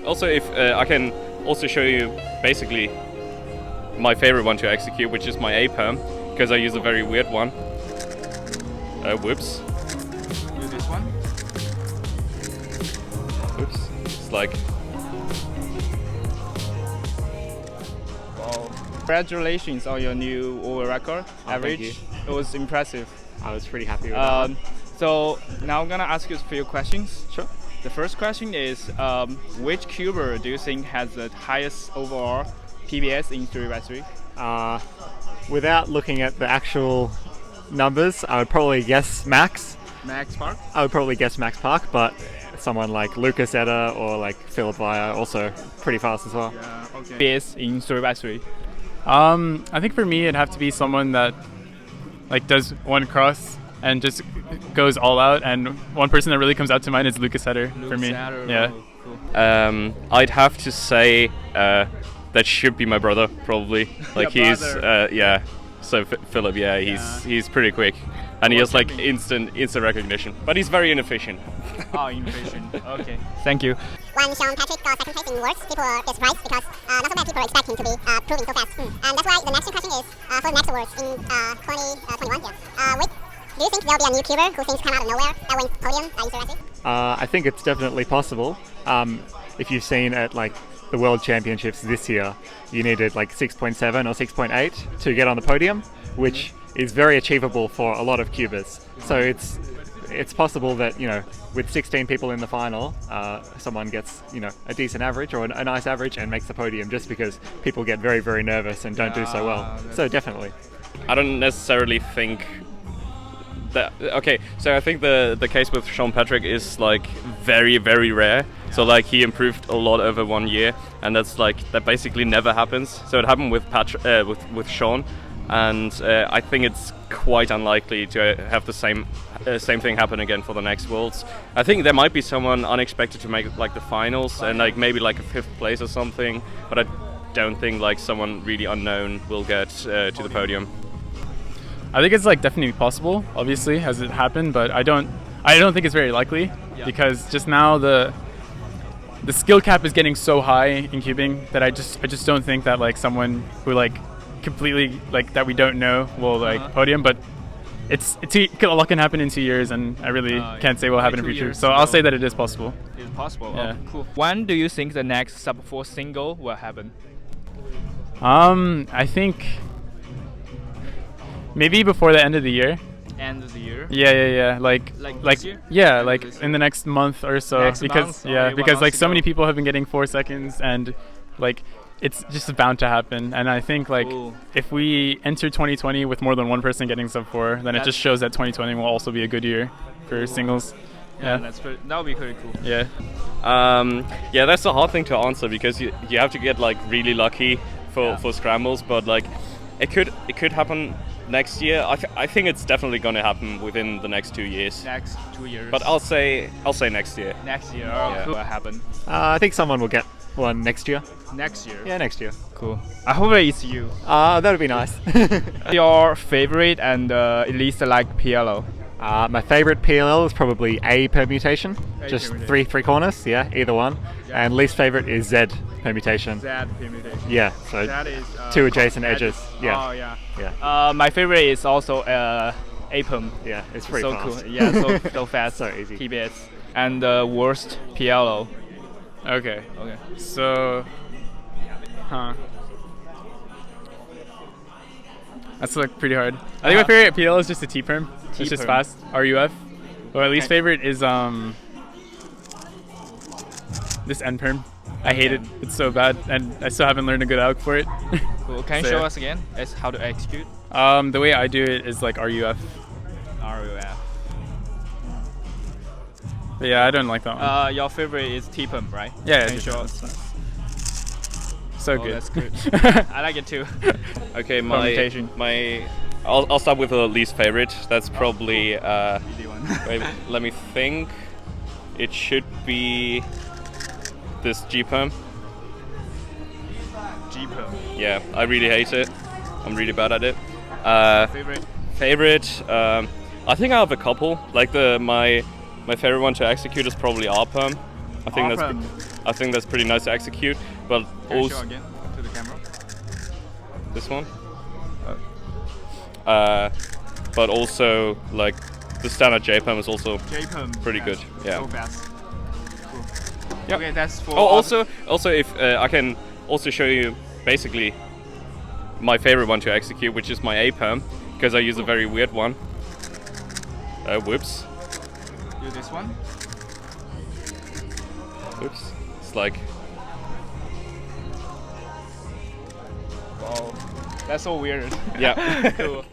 Also, if I can also show you basically my favorite one to execute, which is my A-perm, because I use a very weird one. Whoops. Do this one. Whoops. It's like... Wow. Congratulations on your new world record average. Thank It was impressive. I was pretty happy with that. So now I'm gonna ask you a few questions. Sure. The first question is, which cuber do you think has the highest overall PBS in 3x3? Without looking at the actual numbers, I would probably guess Max. Max Park? I would probably guess Max Park, but someone like Lucas Eder or like Philip Weyer also pretty fast as well. Yeah, okay. PBS in 3x3? I think for me it'd have to be someone that like does one cross and just goes all out, and one person that really comes out to mind is Lucas Eder for me. Yeah. Oh, cool. I'd have to say that should be my brother, probably. Like he's yeah. So Philip, yeah, he's pretty quick, and he has like instant recognition. But he's very inefficient. Oh, inefficient. Okay. Thank you. When Sean Patrick got second place in Worlds, people get surprised because not so many people expect him to be proving so fast. And that's why the next question is for the next Worlds in 2021. Do you think there'll be a new cuber who seems to come out of nowhere that wins podium in 3x3? I think it's definitely possible. If you've seen at like the World Championships this year, you needed like 6.7 or 6.8 to get on the podium, which is very achievable for a lot of cubers. So it's possible that, you know, with 16 people in the final, someone gets, you know, a decent average or a nice average and makes the podium, just because people get very, very nervous and don't do so well. So definitely. I don't necessarily think that. Okay, so I think the case with Sean Patrick is like very, very rare. So like he improved a lot over 1 year, and that basically never happens. So it happened with with Sean, and I think it's quite unlikely to have the same thing happen again for the next Worlds. I think there might be someone unexpected to make like the finals and like maybe like a 5th place or something, but I don't think like someone really unknown will get to the podium. I think it's like definitely possible, obviously, has it happened, but I don't think it's very likely, because just now the skill cap is getting so high in cubing that I just don't think that like someone who like completely like that we don't know will like podium. But a lot can happen in 2 years, and I really can't say what will happen in the future. So I'll say that it is possible. It's possible. Yeah. Oh, cool. When do you think the next sub-4 single will happen? I think maybe before the end of the year. End of the year? Yeah. Like this year? Yeah, like in the next month or so. Next because month? because like so many people have been getting 4 seconds, and like it's just bound to happen. And I think like if we enter 2020 with more than one person getting sub 4, then it just shows that 2020 will also be a good year for singles. Yeah, that would be pretty cool. Yeah. Yeah, that's a hard thing to answer, because you have to get like really lucky for scrambles, but like it could happen next year. I think it's definitely going to happen within the next 2 years. Next 2 years. But I'll say next year. Next year. Oh, cool. What happen? I think someone will get one next year. Next year. Yeah, next year. Cool. I hope it's you. That would be nice. Your favorite and at least like PLO? My favorite PLL is probably A permutation. Just permutation. three corners, yeah, either one. Yeah. And least favorite is Z permutation. Z permutation. Yeah, so That is 2 adjacent edges. Yeah. Oh yeah. Yeah. My favorite is also APEM. Yeah, it's pretty So fast. cool. Yeah, so fast. So easy. PBS. And worst PLO. Okay. So, that's like pretty hard. I think my favorite PL is just a T-perm. It's just fast. RUF. But my least favorite is this N-perm. I hate it. It's so bad, and I still haven't learned a good alg for it. Cool. Can you show us again as how to execute? The way I do it is like RUF. RUF. But yeah, I don't like that one. Your favorite is T-perm, right? Yeah. Can you show us? So good. That's good. I like it too. Okay, Permutation. I'll start with the least favorite. That's probably Easy one. wait, let me think. It should be this G-perm. G-perm. Yeah, I really hate it. I'm really bad at it. Favorite? I think I have a couple. Like my favorite one to execute is probably R-perm. I think I think that's pretty nice to execute. But Can you also show again to the camera? this one. But also like the standard J-perm is also J-perm. pretty good. Yeah. So fast. Cool. Yeah. Okay, that's for. Oh, also if I can also show you basically my favorite one to execute, which is my A-perm, because I use a very weird one. Whoops. Do this one. Oops. It's like. Wow. That's so weird. Yeah. Cool.